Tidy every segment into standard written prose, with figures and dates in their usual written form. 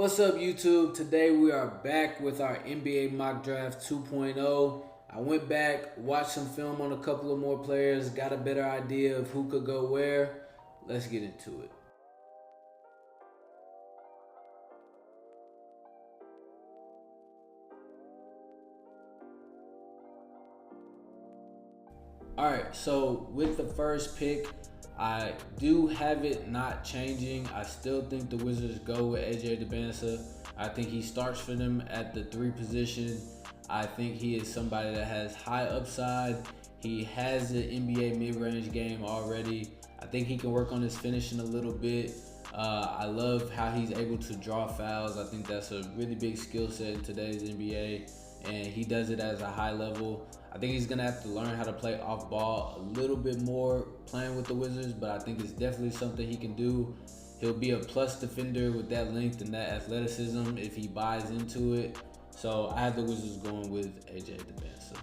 What's up, YouTube? Today we are back with our NBA Mock Draft 2.0. I went back, watched some film on a couple of more players, got a better idea of who could go where. Let's get into it. Alright, so with the first pick, I do have it not changing. I still think the Wizards go with AJ Dembele. I think he starts for them at the 3 position. I think he is somebody that has high upside. He has an NBA mid-range game already. I think he can work on his finishing a little bit. I love how he's able to draw fouls. I think that's a really big skill set in today's NBA, and he does it at a high level. I think he's gonna have to learn how to play off ball a little bit more playing with the Wizards, but I think it's definitely something he can do. He'll be a plus defender with that length and that athleticism if he buys into it. So I have the Wizards going with AJ Dembele.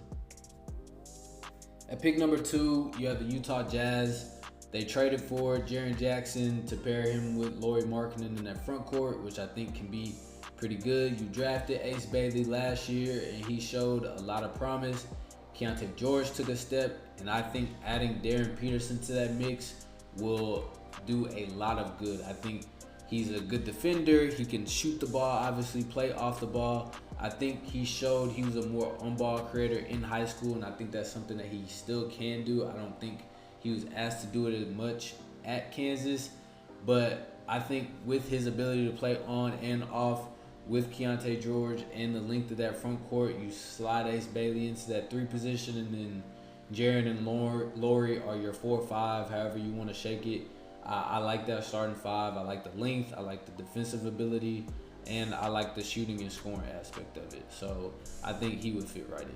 At pick number 2, you have the Utah Jazz. They traded for Jaren Jackson to pair him with Lauri Markkanen in that front court, which I think can be pretty good. You drafted Ace Bailey last year, and he showed a lot of promise. Keyonte George took a step, and I think adding Darren Peterson to that mix will do a lot of good. I think he's a good defender. He can shoot the ball, obviously play off the ball. I think he showed he was a more on-ball creator in high school, and I think that's something that he still can do. I don't think he was asked to do it as much at Kansas, but I think with his ability to play on and off with Keyonte George and the length of that front court, you slide Ace Bailey into that 3 position, and then Jaren and Lauri are your 4-5, however you want to shake it. I like that starting 5. I like the length. I like the defensive ability, and I like the shooting and scoring aspect of it. So I think he would fit right in.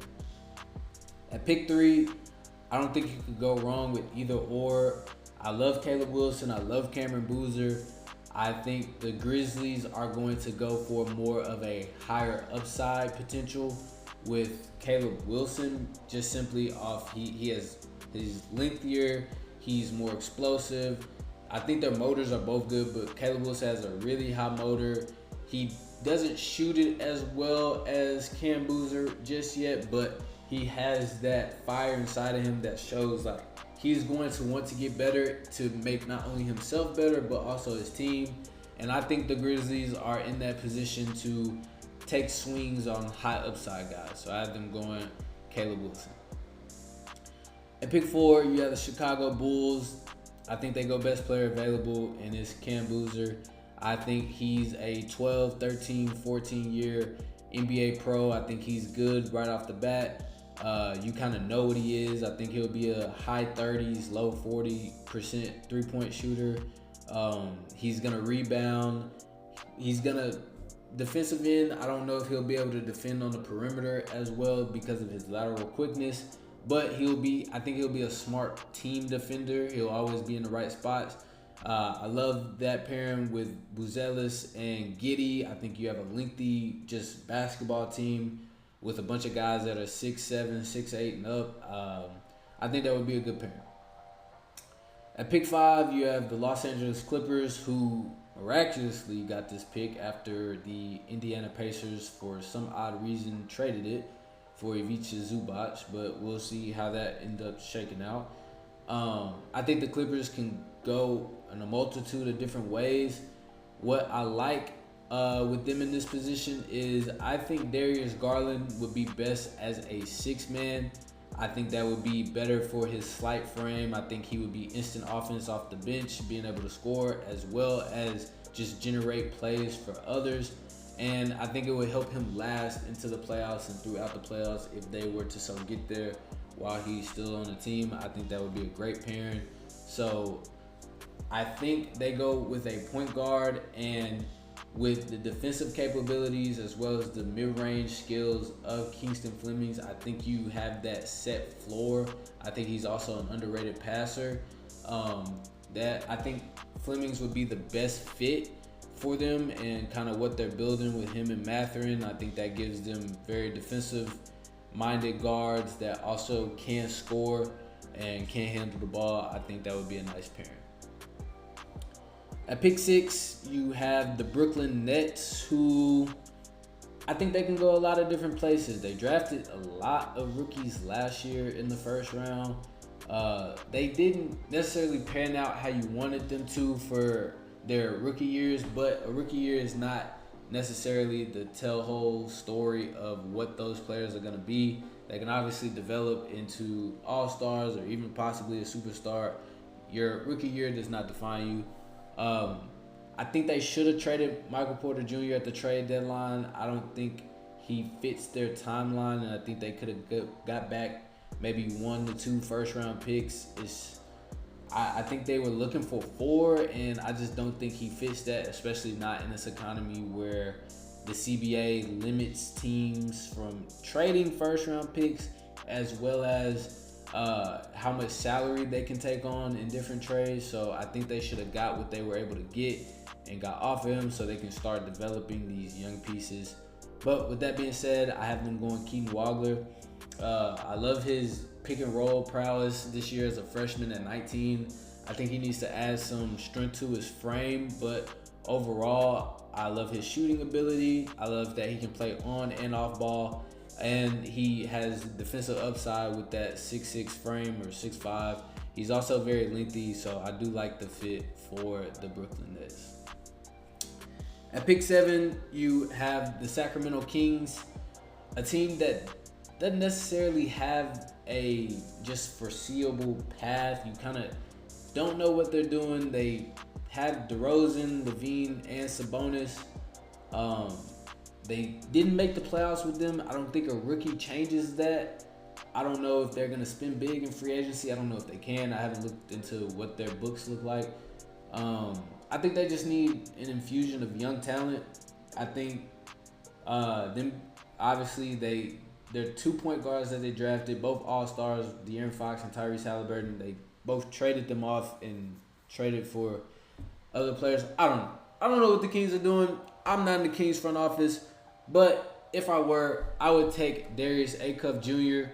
At pick 3, I don't think you could go wrong with either or. I love Caleb Wilson. I love Cameron Boozer. I think the Grizzlies are going to go for more of a higher upside potential with Caleb Wilson, just simply off he's lengthier, he's more explosive. I think their motors are both good, but Caleb Wilson has a really high motor. He doesn't shoot it as well as Cam Boozer just yet, but he has that fire inside of him that shows like he's going to want to get better to make not only himself better, but also his team. And I think the Grizzlies are in that position to take swings on high upside guys. So I have them going Caleb Wilson. At pick 4, you have the Chicago Bulls. I think they go best player available, and it's Cam Boozer. I think he's a 12, 13, 14 year NBA pro. I think he's good right off the bat. You kind of know what he is. I think he'll be a high 30s, low 40% three-point shooter. He's going to rebound. He's going to defensive end. I don't know if he'll be able to defend on the perimeter as well because of his lateral quickness, but I think he'll be a smart team defender. He'll always be in the right spots. I love that pairing with Buzelis and Giddey. I think you have a lengthy just basketball team with a bunch of guys that are 6'7", 6'8", and up. I think that would be a good pair. At pick 5, you have the Los Angeles Clippers, who miraculously got this pick after the Indiana Pacers, for some odd reason, traded it for Ivica Zubac, but we'll see how that ends up shaking out. I think the Clippers can go in a multitude of different ways. What I like with them in this position is I think Darius Garland would be best as a 6-man. I think that would be better for his slight frame. I think he would be instant offense off the bench, being able to score as well as just generate plays for others. And I think it would help him last into the playoffs and throughout the playoffs if they were to so get there while he's still on the team. I think that would be a great pairing. So I think they go with a point guard, and with the defensive capabilities as well as the mid-range skills of Kingston Flemings, I think you have that set floor. I think he's also an underrated passer. That I think Flemings would be the best fit for them and kind of what they're building with him and Mathurin. I think that gives them very defensive-minded guards that also can score and can handle the ball. I think that would be a nice pairing. At pick 6, you have the Brooklyn Nets, who I think they can go a lot of different places. They drafted a lot of rookies last year in the first round. They didn't necessarily pan out how you wanted them to for their rookie years, but a rookie year is not necessarily the tell-whole story of what those players are going to be. They can obviously develop into all-stars or even possibly a superstar. Your rookie year does not define you. I think they should have traded Michael Porter Jr. at the trade deadline. I don't think he fits their timeline, and I think they could have got back maybe 1 to 2 first-round picks. I think they were looking for 4, and I just don't think he fits that, especially not in this economy where the CBA limits teams from trading first-round picks as well as how much salary they can take on in different trades. So I think they should have got what they were able to get and got off of him so they can start developing these young pieces. But with that being said, I have them going Keaton Wagler. I love his pick and roll prowess this year as a freshman at 19. I think he needs to add some strength to his frame, but overall, I love his shooting ability. I love that he can play on and off ball, and he has defensive upside with that 6'6" frame or 6'5". He's also very lengthy, so I do like the fit for the Brooklyn Nets. At pick 7, you have the Sacramento Kings, a team that doesn't necessarily have a just foreseeable path. You kind of don't know what they're doing. They have DeRozan, Levine, and Sabonis. They didn't make the playoffs with them. I don't think a rookie changes that. I don't know if they're going to spend big in free agency. I don't know if they can. I haven't looked into what their books look like. I think they just need an infusion of young talent. I think them obviously they're 2 point guards that they drafted, both all-stars, De'Aaron Fox and Tyrese Halliburton. They both traded them off and traded for other players. I don't know what the Kings are doing. I'm not in the Kings front office, but if I were, I would take Darius Acuff Jr.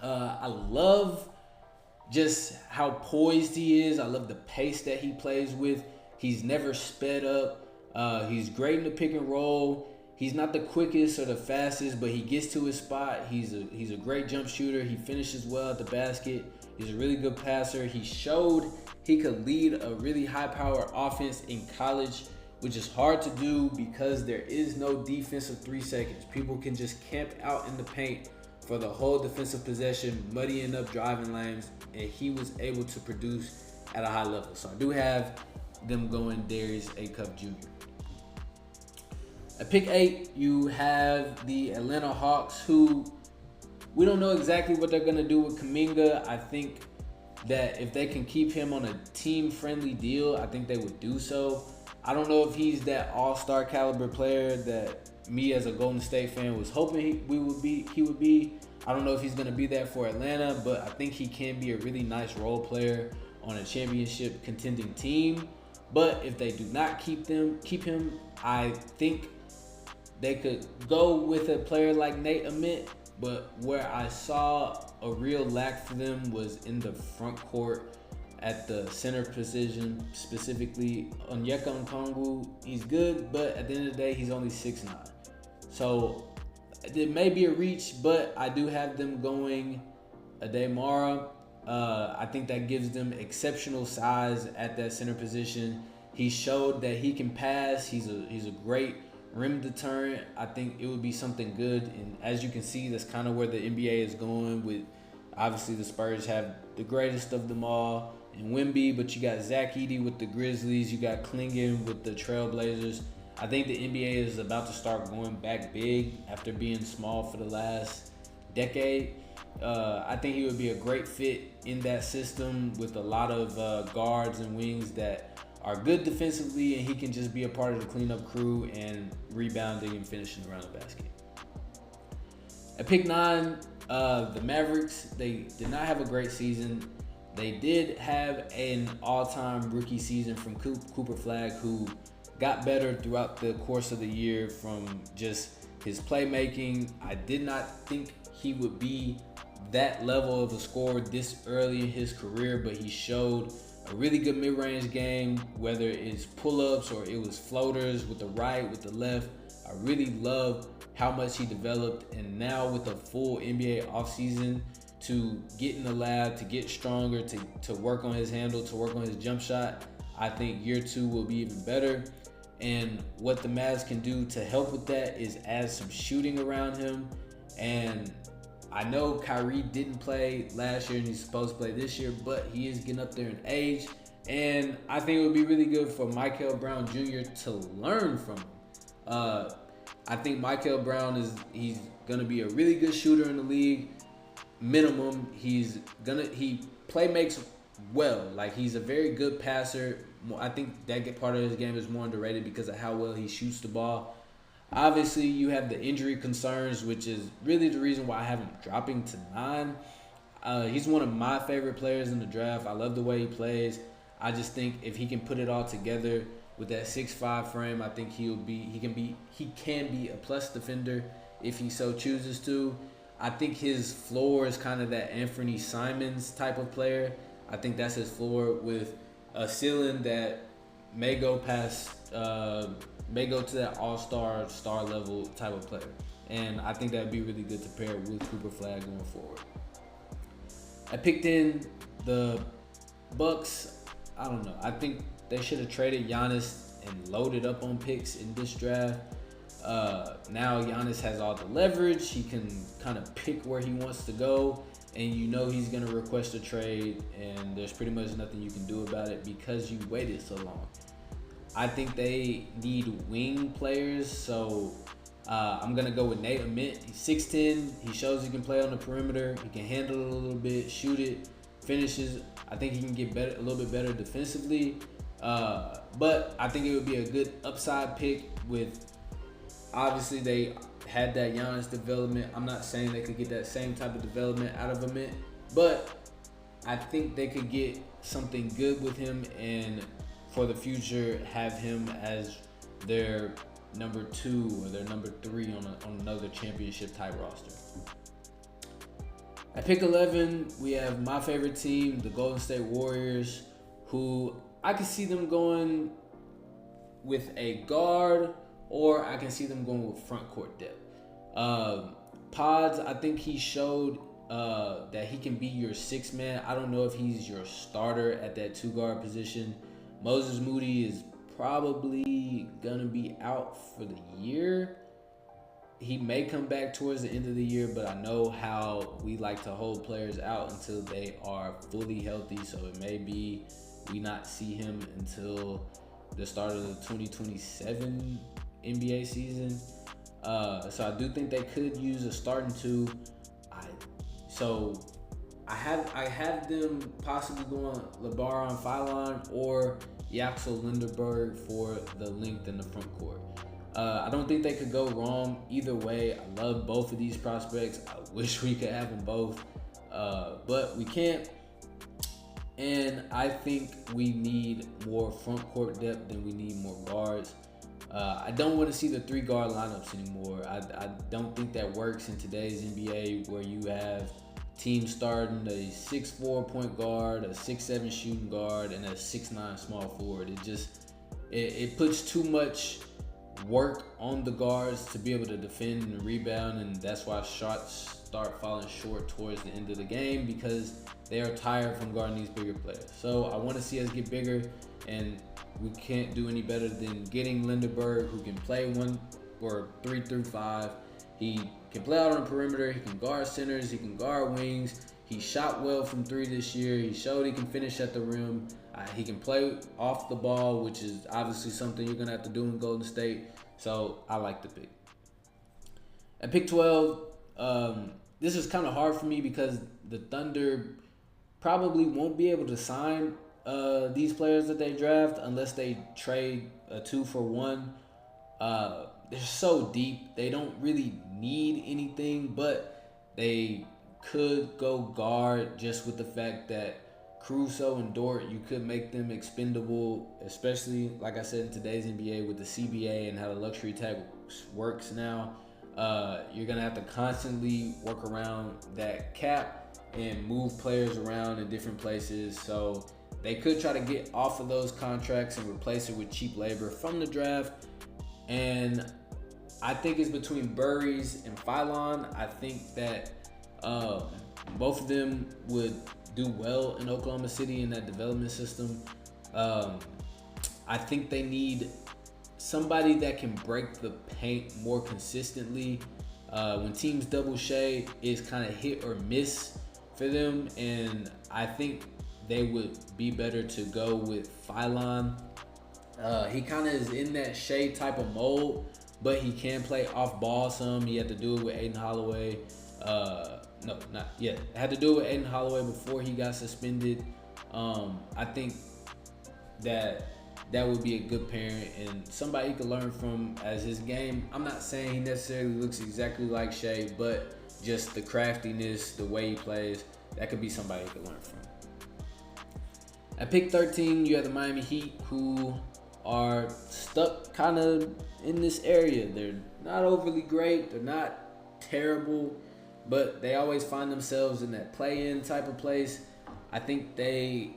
I love just how poised he is. I love the pace that he plays with. He's never sped up. He's great in the pick and roll. He's not the quickest or the fastest, but he gets to his spot. He's a great jump shooter. He finishes well at the basket. He's a really good passer. He showed he could lead a really high-powered offense in college, which is hard to do because there is no defensive 3 seconds. People can just camp out in the paint for the whole defensive possession, muddying up driving lanes, and he was able to produce at a high level. So I do have them going Darius Acuff Jr. At pick 8, you have the Atlanta Hawks, who we don't know exactly what they're going to do with Kuminga. I think that if they can keep him on a team-friendly deal, I think they would do so. I don't know if he's that all-star caliber player that me as a Golden State fan was hoping he would be. I don't know if he's going to be that for Atlanta, but I think he can be a really nice role player on a championship contending team. But if they do not keep him, I think they could go with a player like Nate Ament. But where I saw a real lack for them was in the front court at the center position, specifically Onyeka Okongwu. He's good, but at the end of the day, he's only 6'9". So it may be a reach, but I do have them going Ademara. I think that gives them exceptional size at that center position. He showed that he can pass. He's a great rim deterrent. I think it would be something good. And as you can see, that's kind of where the NBA is going with, obviously the Spurs have the greatest of them all in Wemby, but you got Zach Edey with the Grizzlies. You got Klingon with the Trailblazers. I think the NBA is about to start going back big after being small for the last decade. I think he would be a great fit in that system with a lot of guards and wings that are good defensively, and he can just be a part of the cleanup crew and rebounding and finishing around the basket. At pick 9, the Mavericks, they did not have a great season. They did have an all-time rookie season from Cooper Flagg, who got better throughout the course of the year from just his playmaking. I did not think he would be that level of a scorer this early in his career, but he showed a a really good mid-range game, whether it's pull-ups or it was floaters with the right, with the left. I really love how much he developed, and now with a full NBA offseason to get in the lab, to get stronger, to work on his handle, to work on his jump shot, I think year 2 will be even better. And what the Mavs can do to help with that is add some shooting around him. And I know Kyrie didn't play last year and he's supposed to play this year, but he is getting up there in age. And I think it would be really good for Michael Brown Jr. to learn from him. I think Michael Brown he's gonna be a really good shooter in the league. Minimum, he play makes well. Like, he's a very good passer. I think that part of his game is more underrated because of how well he shoots the ball. Obviously, you have the injury concerns, which is really the reason why I have him dropping to 9. He's one of my favorite players in the draft. I love the way he plays. I just think if he can put it all together with that 6'5" frame, I think he can be a plus defender if he so chooses to. I think his floor is kind of that Anthony Simons type of player. I think that's his floor, with a ceiling that may go to that all-star, star level type of player. And I think that would be really good to pair with Cooper Flag going forward. I picked in the Bucks. I don't know. I think they should have traded Giannis and loaded up on picks in this draft. Now Giannis has all the leverage. He can kind of pick where he wants to go, and you know he's going to request a trade, and there's pretty much nothing you can do about it because you waited so long. I think they need wing players, so I'm going to go with Nate Ament. He's 6'10". He shows he can play on the perimeter. He can handle it a little bit, shoot it, finishes. I think he can get better, a little bit better defensively. But I think it would be a good upside pick with, obviously, they had that Giannis development. I'm not saying they could get that same type of development out of Ament, but I think they could get something good with him, and for the future have him as their number 2 or their number 3 on another championship type roster. At pick 11, we have my favorite team, the Golden State Warriors, who I can see them going with a guard, or I can see them going with front court depth. Pods, I think he showed that he can be your 6th man. I don't know if he's your starter at that 2 guard position. Moses Moody is probably gonna be out for the year. He may come back towards the end of the year, but I know how we like to hold players out until they are fully healthy, so it may be we not see him until the start of the 2027 NBA season. So I do think they could use a starting 2. I have them possibly going LeBaron Philon or Yaxel Lindenberg for the length in the front court. I don't think they could go wrong either way. I love both of these prospects. I wish we could have them both, but we can't. And I think we need more front court depth than we need more guards. I don't want to see the 3 guard lineups anymore. I don't think that works in today's NBA, where you have teams starting a 6'4" point guard, a 6'7" shooting guard, and a 6'9" small forward. It puts too much work on the guards to be able to defend and rebound, and that's why shots start falling short towards the end of the game, because they are tired from guarding these bigger players. So I want to see us get bigger, and we can't do any better than getting Lindenberg, who can play 1 or 3 through 5. He can play out on the perimeter. He can guard centers. He can guard wings. He shot well from 3 this year. He showed he can finish at the rim. He can play off the ball, which is obviously something you're going to have to do in Golden State. So I like the pick. At pick 12, this is kind of hard for me because the Thunder probably won't be able to sign these players that they draft unless they trade a 2 for 1. They're so deep. They don't really need anything, but they could go guard just with the fact that Caruso and Dort, you could make them expendable, especially, like I said, in today's NBA with the CBA and how the luxury tax works now. You're going to have to constantly work around that cap and move players around in different places. So they could try to get off of those contracts and replace it with cheap labor from the draft. And I think it's between Burries and Phylon. I think that both of them would do well in Oklahoma City in that development system. I think they need somebody that can break the paint more consistently. When teams double Shea, it's kind of hit or miss for them, and I think they would be better to go with Phylon. He kind of is in that Shea type of mold, but he can play off ball some. He had to do it with Aiden Holloway. Had to do it with Aiden Holloway before he got suspended. I think that would be a good parent and somebody he could learn from as his game. I'm not saying he necessarily looks exactly like Shea, but just the craftiness, the way he plays, that could be somebody he could learn from. At pick 13, you have the Miami Heat, who are stuck kind of in this area. They're not overly great. They're not terrible, but they always find themselves in that play-in type of place. I think they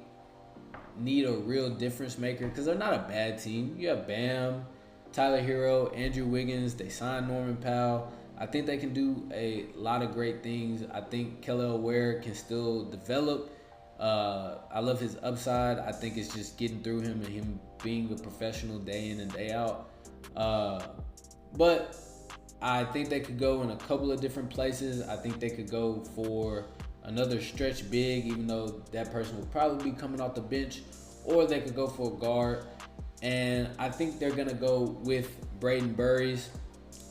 need a real difference maker because they're not a bad team. You have Bam, Tyler Hero, Andrew Wiggins. They signed Norman Powell. I think they can do a lot of great things. I think Kelly Ware can still develop. I love his upside. I think it's just getting through him and him being a professional day in and day out. But I think they could go in a couple of different places. I think they could go for another stretch big, even though that person will probably be coming off the bench, or they could go for a guard. And I think they're going to go with Braden Burries.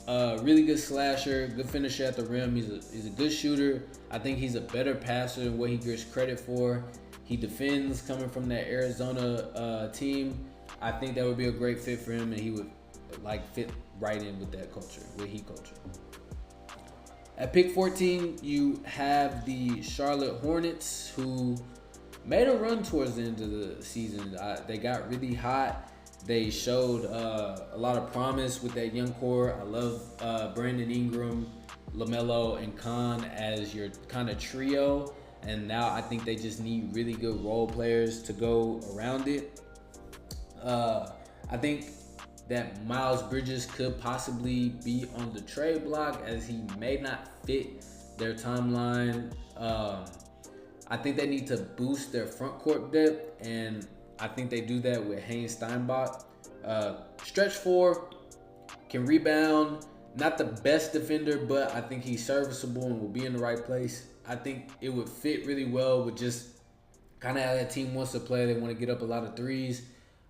Really good slasher, good finisher at the rim. He's a good shooter. I think he's a better passer than what he gets credit for. He defends coming from that Arizona team. I think that would be a great fit for him, and he would fit right in with that culture, with Heat culture. At pick 14, you have the Charlotte Hornets, who made a run towards the end of the season. They got really hot. They showed a lot of promise with that young core. I love Brandon Ingram, LaMelo, and Khan as your kind of trio. And now I think they just need really good role players to go around it. I think that Miles Bridges could possibly be on the trade block as he may not fit their timeline. I think they need to boost their front court depth, and I think they do that with Haynes Steinbach. Stretch 4, can rebound, not the best defender, but I think he's serviceable and will be in the right place. I think it would fit really well with just kind of how that team wants to play. They want to get up a lot of threes.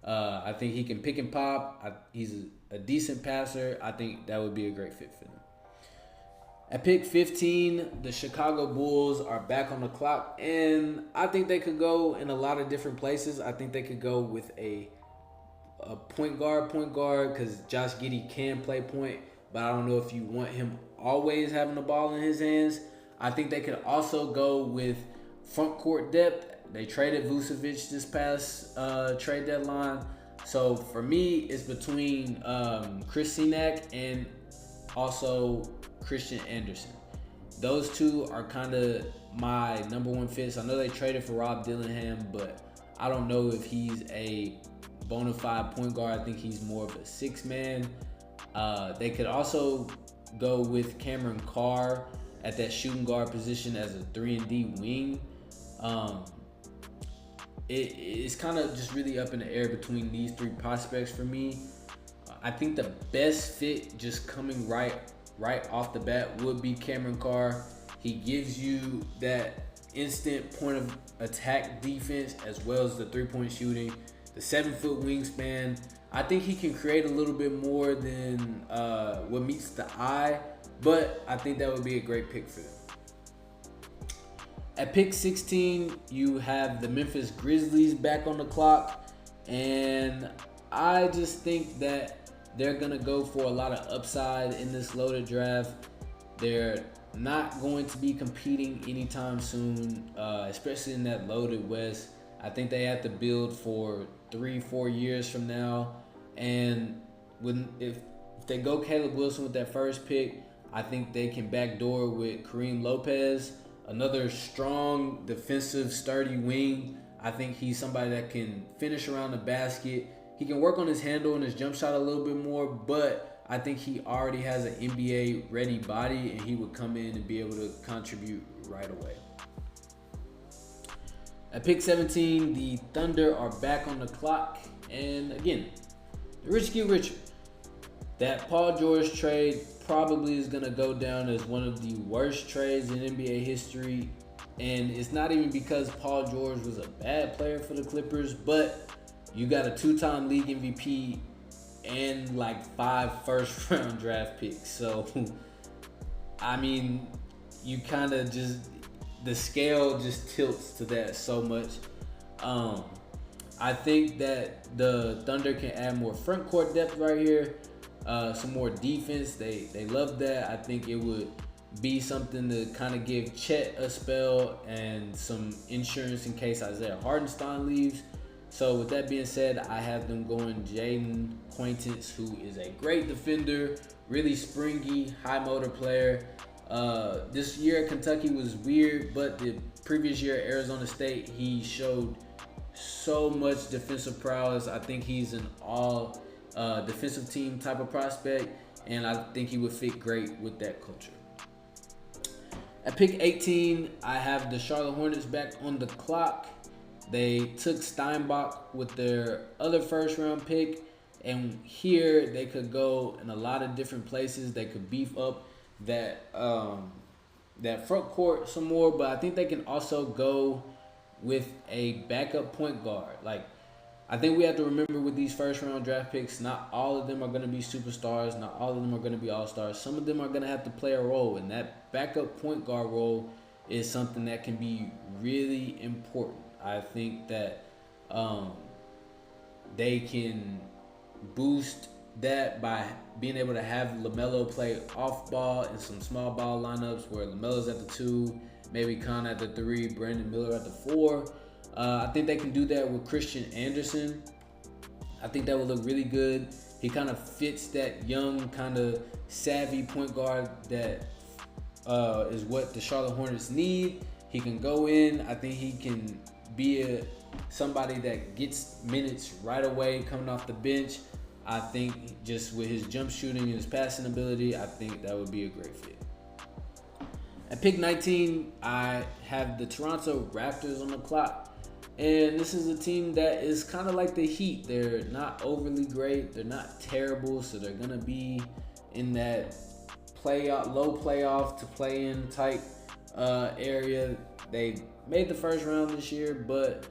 I think he can pick and pop. He's a decent passer. I think that would be a great fit for them. At pick 15, the Chicago Bulls are back on the clock, and I think they could go in a lot of different places. I think they could go with a point guard, because Josh Giddey can play point, but I don't know if you want him always having the ball in his hands. I think they could also go with front court depth. They traded Vucevic this past trade deadline. So for me, it's between Chris Sinak and also Christian Anderson. Those two are kind of my number one fits. I know they traded for Rob Dillingham, but I don't know if he's a bona fide point guard. I think he's more of a six-man. They could also go with Cameron Carr at that shooting guard position as a 3-and-D wing. It's kind of just really up in the air between these three prospects for me. I think the best fit just coming right off the bat would be Cameron Carr. He gives you that instant point of attack defense as well as the three-point shooting, the 7-foot wingspan. I think he can create a little bit more than what meets the eye, but I think that would be a great pick for them. At pick 16, you have the Memphis Grizzlies back on the clock, and I just think that they're going to go for a lot of upside in this loaded draft. They're not going to be competing anytime soon, especially in that loaded West. I think they have to build for 3-4 years from now, and if they go Caleb Wilson with that first pick, I think they can backdoor with Kareem Lopez, another strong, defensive, sturdy wing. I think he's somebody that can finish around the basket. He can work on his handle and his jump shot a little bit more, but I think he already has an NBA ready body, and he would come in and be able to contribute right away. At pick 17, the Thunder are back on the clock. And again, the rich get richer. That Paul George trade probably is going to go down as one of the worst trades in NBA history. And it's not even because Paul George was a bad player for the Clippers, but you got a 2-time league MVP and like 5 first-round draft picks. So, I mean, you kind of just, the scale just tilts to that so much. I think that the Thunder can add more front court depth right here, some more defense. They love that. I think it would be something to kind of give Chet a spell and some insurance in case Isaiah Hartenstein leaves. So with that being said, I have them going Jaden Quaintance, who is a great defender, really springy, high motor player. This year at Kentucky was weird, but the previous year at Arizona State, he showed so much defensive prowess. I think he's an all defensive team type of prospect, and I think he would fit great with that culture. At pick 18, I have the Charlotte Hornets back on the clock. They took Steinbach with their other first-round pick, and here they could go in a lot of different places. They could beef up that front court some more, but I think they can also go with a backup point guard. Like, I think we have to remember with these first-round draft picks, not all of them are going to be superstars. Not all of them are going to be all-stars. Some of them are going to have to play a role, and that backup point guard role is something that can be really important. I think that they can boost that by being able to have LaMelo play off ball in some small ball lineups where LaMelo's at the 2, maybe Khan at the 3, Brandon Miller at the 4. I think they can do that with Christian Anderson. I think that would look really good. He kind of fits that young, kind of savvy point guard that is what the Charlotte Hornets need. He can go in. I think he can be somebody that gets minutes right away coming off the bench. I think just with his jump shooting and his passing ability, I think that would be a great fit. At pick 19, I have the Toronto Raptors on the clock. And this is a team that is kind of like the Heat. They're not overly great. They're not terrible. So they're going to be in that low playoff to play-in type area. They made the first round this year, but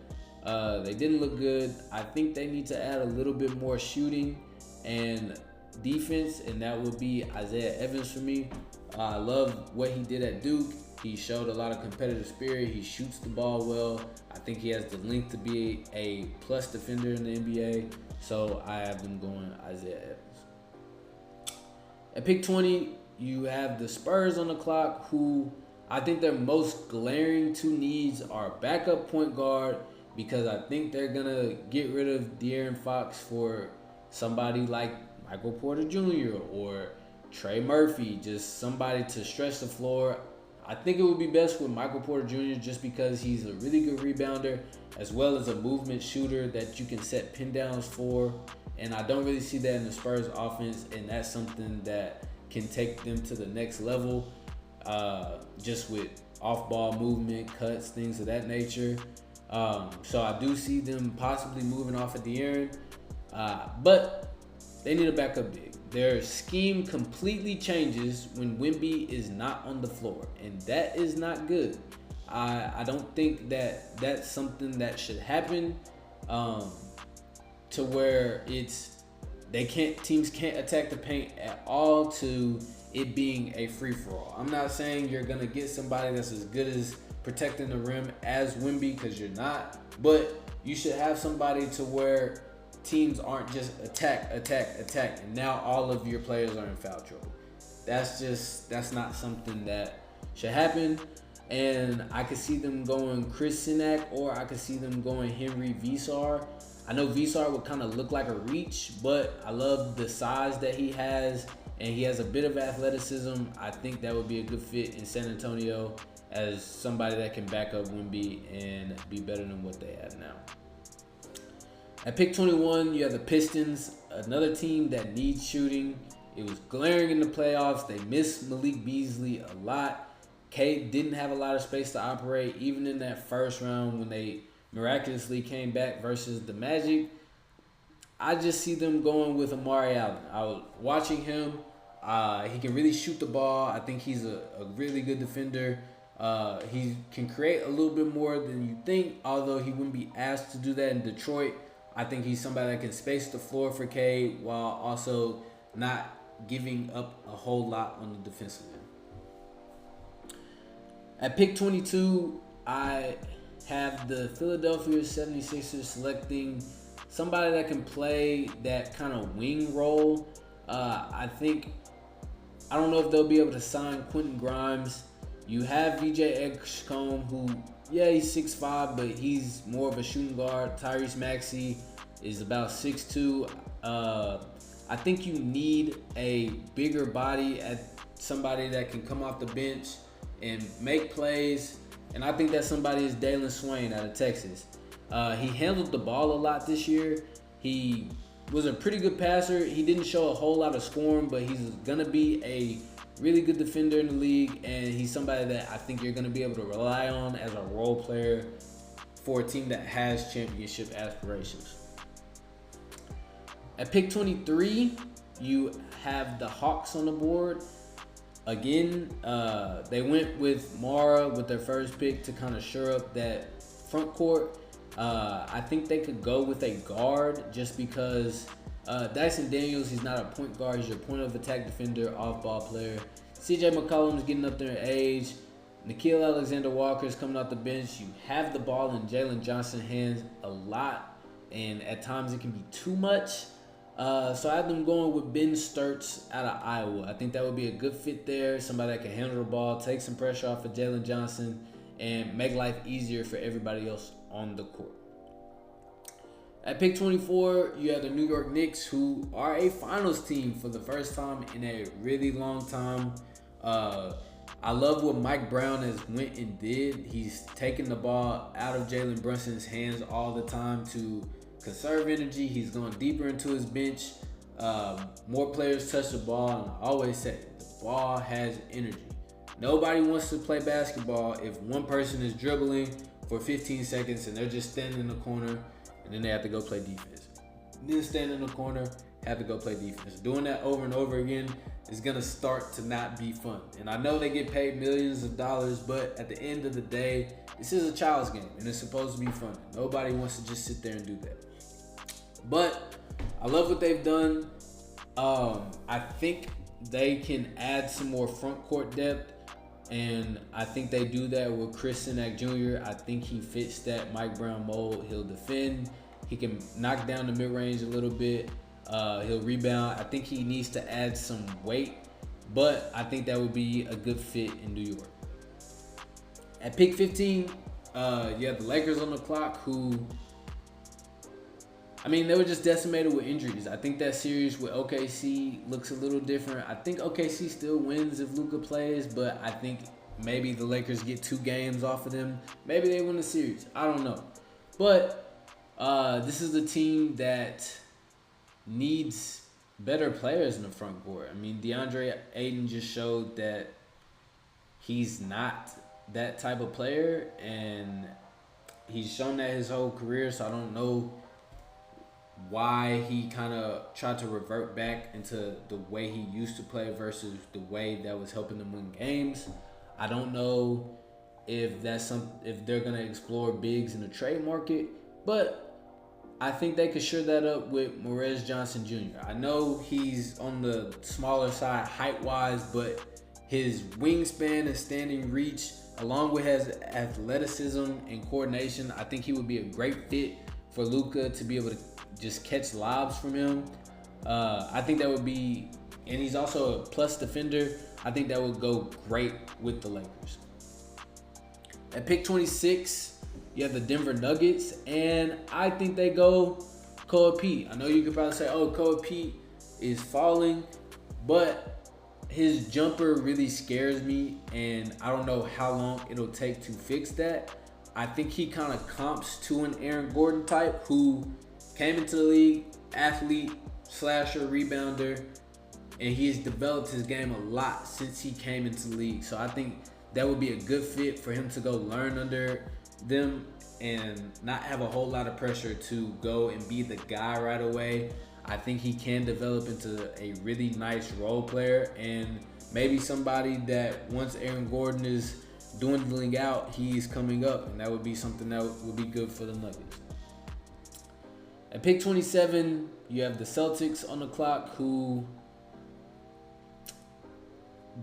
they didn't look good. I think they need to add a little bit more shooting and defense, and that would be Isaiah Evans for me. I love what he did at Duke. He showed a lot of competitive spirit. He shoots the ball well. I think he has the length to be a plus defender in the NBA. So I have them going Isaiah Evans. At pick 20, you have the Spurs on the clock, who I think their most glaring two needs are backup point guard, because I think they're going to get rid of De'Aaron Fox for somebody like Michael Porter Jr. or Trey Murphy, just somebody to stretch the floor. I think it would be best with Michael Porter Jr. just because he's a really good rebounder as well as a movement shooter that you can set pin downs for. And I don't really see that in the Spurs offense, and that's something that can take them to the next level, just with off-ball movement, cuts, things of that nature. So I do see them possibly moving off of De'Aaron, but they need a backup big. Their scheme completely changes when Wemby is not on the floor, and that is not good. I don't think that that's something that should happen, to where teams can't attack the paint at all to it being a free-for-all. I'm not saying you're gonna get somebody that's as good as protecting the rim as Wemby, because you're not, but you should have somebody to where teams aren't just attack, and now all of your players are in foul trouble. That's not something that should happen. And I could see them going Chris Sinak, or I could see them going Henry Vesar. I know Vesar would kind of look like a reach, but I love the size that he has, and he has a bit of athleticism. I think that would be a good fit in San Antonio as somebody that can back up Wemby and be better than what they have now. At pick 21, you have the Pistons, another team that needs shooting. It was glaring in the playoffs. They missed Malik Beasley a lot. Cade didn't have a lot of space to operate, even in that first round when they miraculously came back versus the Magic. I just see them going with Amari Allen. I was watching him. He can really shoot the ball. I think he's a really good defender. He can create a little bit more than you think, although he wouldn't be asked to do that in Detroit. I think he's somebody that can space the floor for Cade while also not giving up a whole lot on the defensive end. At pick 22, I have the Philadelphia 76ers selecting somebody that can play that kind of wing role. I don't know if they'll be able to sign Quentin Grimes. You have VJ Edgecombe, who, yeah, he's 6'5", but he's more of a shooting guard. Tyrese Maxey is about 6'2". I think you need a bigger body at somebody that can come off the bench and make plays. And I think that somebody is Dalen Swain out of Texas. He handled the ball a lot this year. He was a pretty good passer. He didn't show a whole lot of scoring, but he's going to be a really good defender in the league, and he's somebody that I think you're going to be able to rely on as a role player for a team that has championship aspirations. At pick 23, you have the Hawks on the board. Again, they went with Mara with their first pick to kind of shore up that front court. I think they could go with a guard just because Dyson Daniels, he's not a point guard. He's your point of attack defender, off-ball player. CJ McCollum's getting up there in age. Nickeil Alexander-Walker's coming off the bench. You have the ball in Jalen Johnson's hands a lot, and at times it can be too much. So I have them going with Ben Sturtz out of Iowa. I think that would be a good fit there. Somebody that can handle the ball, take some pressure off of Jalen Johnson, and make life easier for everybody else on the court. At pick 24, you have the New York Knicks, who are a finals team for the first time in a really long time. I love what Mike Brown has went and did. He's taken the ball out of Jalen Brunson's hands all the time to conserve energy. He's going deeper into his bench. More players touch the ball, and I always say the ball has energy. Nobody wants to play basketball if one person is dribbling for 15 seconds and they're just standing in the corner, and then they have to go play defense. Then stand in the corner, have to go play defense. Doing that over and over again is going to start to not be fun. And I know they get paid millions of dollars, but at the end of the day, this is a child's game, and it's supposed to be fun. Nobody wants to just sit there and do that. But I love what they've done. I think they can add some more front court depth, and I think they do that with Chris Sinak Jr. I think he fits that Mike Brown mold. He'll defend. He can knock down the mid-range a little bit. He'll rebound. I think he needs to add some weight, but I think that would be a good fit in New York. At pick 15, you have the Lakers on the clock, who, I mean, they were just decimated with injuries. I think that series with OKC looks a little different. I think OKC still wins if Luka plays, but I think maybe the Lakers get 2 games off of them. Maybe they win the series. I don't know. But this is a team that needs better players in the front court. I mean, DeAndre Ayton just showed that he's not that type of player, and he's shown that his whole career, so I don't know why he kind of tried to revert back into the way he used to play versus the way that was helping them win games. I don't know if they're gonna explore bigs in the trade market, but I think they could shore that up with Morez Johnson Jr. I know he's on the smaller side height-wise, but his wingspan and standing reach, along with his athleticism and coordination, I think he would be a great fit for Luka to be able to just catch lobs from him. I think that would be, and he's also a plus defender. I think that would go great with the Lakers. At pick 26, you have the Denver Nuggets, and I think they go Koa Pete. I know you could probably say, oh, Koa Pete is falling, but his jumper really scares me, and I don't know how long it'll take to fix that. I think he kind of comps to an Aaron Gordon type who came into the league, athlete, slasher, rebounder, and he has developed his game a lot since he came into the league. So I think that would be a good fit for him to go learn under them and not have a whole lot of pressure to go and be the guy right away. I think he can develop into a really nice role player and maybe somebody that once Aaron Gordon is dwindling out, he's coming up, and that would be something that would be good for the Nuggets. At pick 27, you have the Celtics on the clock, who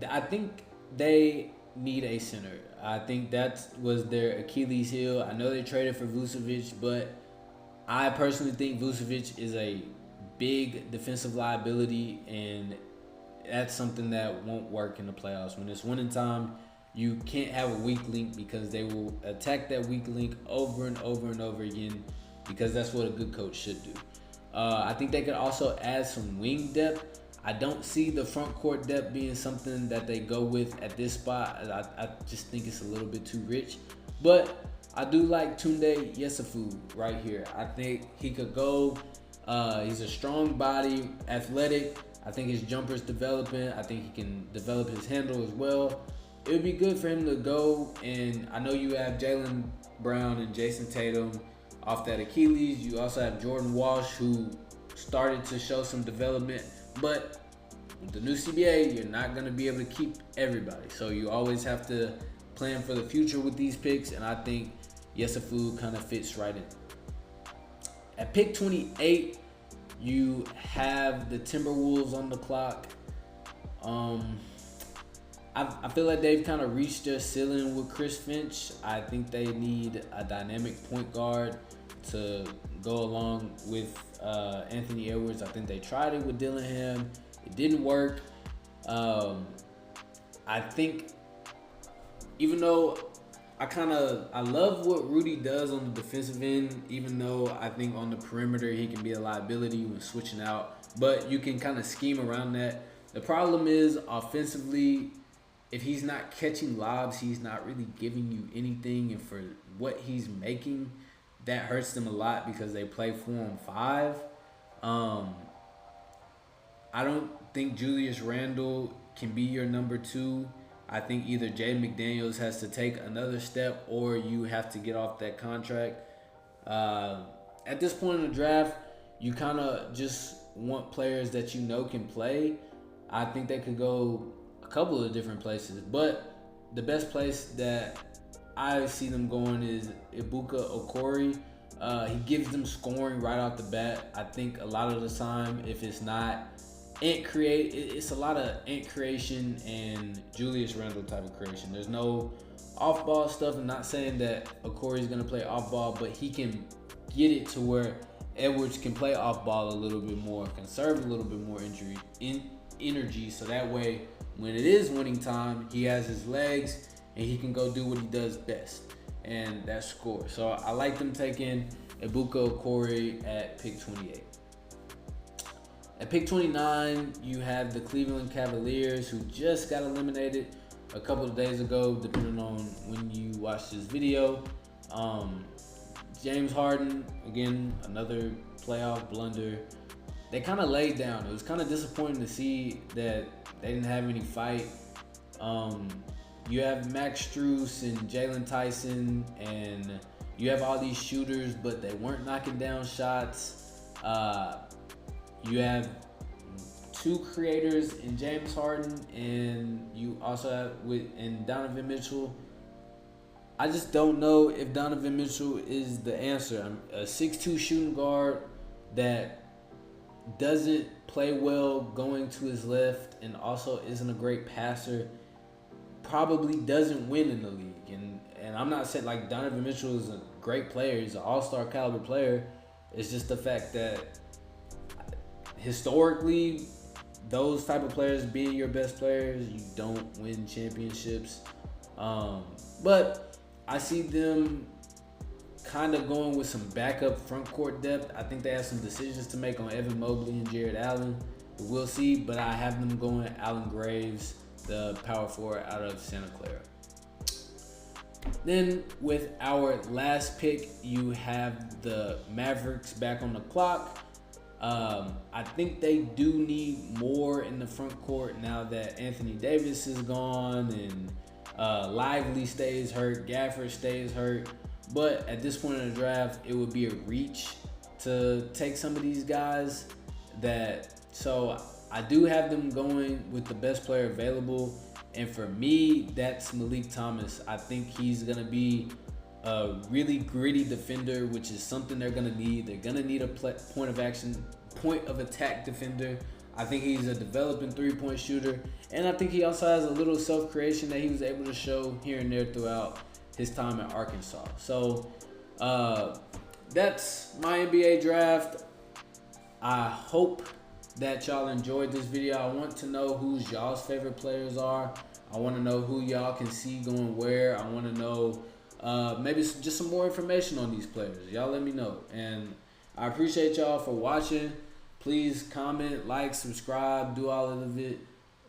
I think they need a center. I think that was their Achilles heel. I know they traded for Vucevic, but I personally think Vucevic is a big defensive liability, and that's something that won't work in the playoffs. When it's winning time, you can't have a weak link because they will attack that weak link over and over and over again, because that's what a good coach should do. I think they could also add some wing depth. I don't see the front court depth being something that they go with at this spot. I just think it's a little bit too rich. But I do like Tunde Yesufu right here. I think he could go. He's a strong body, athletic. I think his jumper's developing. I think he can develop his handle as well. It would be good for him to go. And I know you have Jaylen Brown and Jason Tatum off that Achilles. You also have Jordan Walsh, who started to show some development. But with the new CBA, you're not going to be able to keep everybody. So you always have to plan for the future with these picks. And I think Yesufu kind of fits right in. At pick 28, you have the Timberwolves on the clock. I feel like they've kind of reached their ceiling with Chris Finch. I think they need a dynamic point guard to go along with Anthony Edwards. I think they tried it with Dillingham. It didn't work. I think even though I love what Rudy does on the defensive end, even though I think on the perimeter he can be a liability when switching out, but you can kind of scheme around that. The problem is offensively, if he's not catching lobs, he's not really giving you anything, and for what he's making, that hurts them a lot because they play 4-on-5. I don't think Julius Randle can be your number 2. I think either Jay McDaniels has to take another step or you have to get off that contract. At this point in the draft, you kind of just want players that you know can play. I think they could go a couple of different places, but the best place that I see them going is Ibuka Okori. He gives them scoring right off the bat. I think a lot of the time, if it's not it's a lot of ant creation and Julius Randle type of creation. There's no off-ball stuff. I'm not saying that Okori's going to play off-ball, but he can get it to where Edwards can play off-ball a little bit more, conserve a little bit more energy, so that way when it is winning time, he has his legs and he can go do what he does best, and that's score. So I like them taking Ibuka Okori at pick 28. At pick 29, you have the Cleveland Cavaliers, who just got eliminated a couple of days ago, depending on when you watch this video. James Harden, again, another playoff blunder. They kind of laid down. It was kind of disappointing to see that they didn't have any fight. You have Max Strus and Jalen Tyson, and you have all these shooters, but they weren't knocking down shots. You have 2 creators in James Harden, and you also have Donovan Mitchell. I just don't know if Donovan Mitchell is the answer. A 6'2" shooting guard that doesn't play well going to his left and also isn't a great passer probably doesn't win in the league. And I'm not saying like Donovan Mitchell is a great player. He's an all-star caliber player. It's just the fact that historically, those type of players being your best players, you don't win championships. But I see them kind of going with some backup front court depth. I think they have some decisions to make on Evan Mobley and Jared Allen. We'll see, but I have them going Allen Graves, the power forward out of Santa Clara. Then with our last pick, you have the Mavericks back on the clock. I think they do need more in the front court now that Anthony Davis is gone and Lively stays hurt, Gafford stays hurt. But at this point in the draft, it would be a reach to take some of these guys. So I do have them going with the best player available. And for me, that's Malik Thomas. I think he's going to be a really gritty defender, which is something they're going to need. They're going to need a point of attack defender. I think he's a developing three-point shooter. And I think he also has a little self-creation that he was able to show here and there throughout his time at Arkansas. So that's my NBA draft. I hope that y'all enjoyed this video. I want to know who's y'all's favorite players are. I want to know who y'all can see going where. I want to know maybe just some more information on these players. Y'all let me know. And I appreciate y'all for watching. Please comment, like, subscribe, do all of it.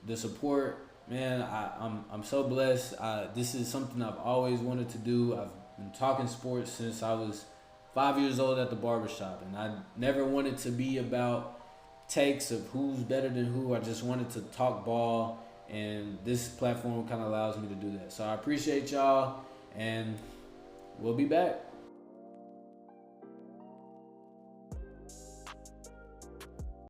The support, man, I'm so blessed. This is something I've always wanted to do. I've been talking sports since I was 5 years old at the barbershop, and I never wanted to be about takes of who's better than who. I just wanted to talk ball, and this platform kind of allows me to do that. So I appreciate y'all, and we'll be back.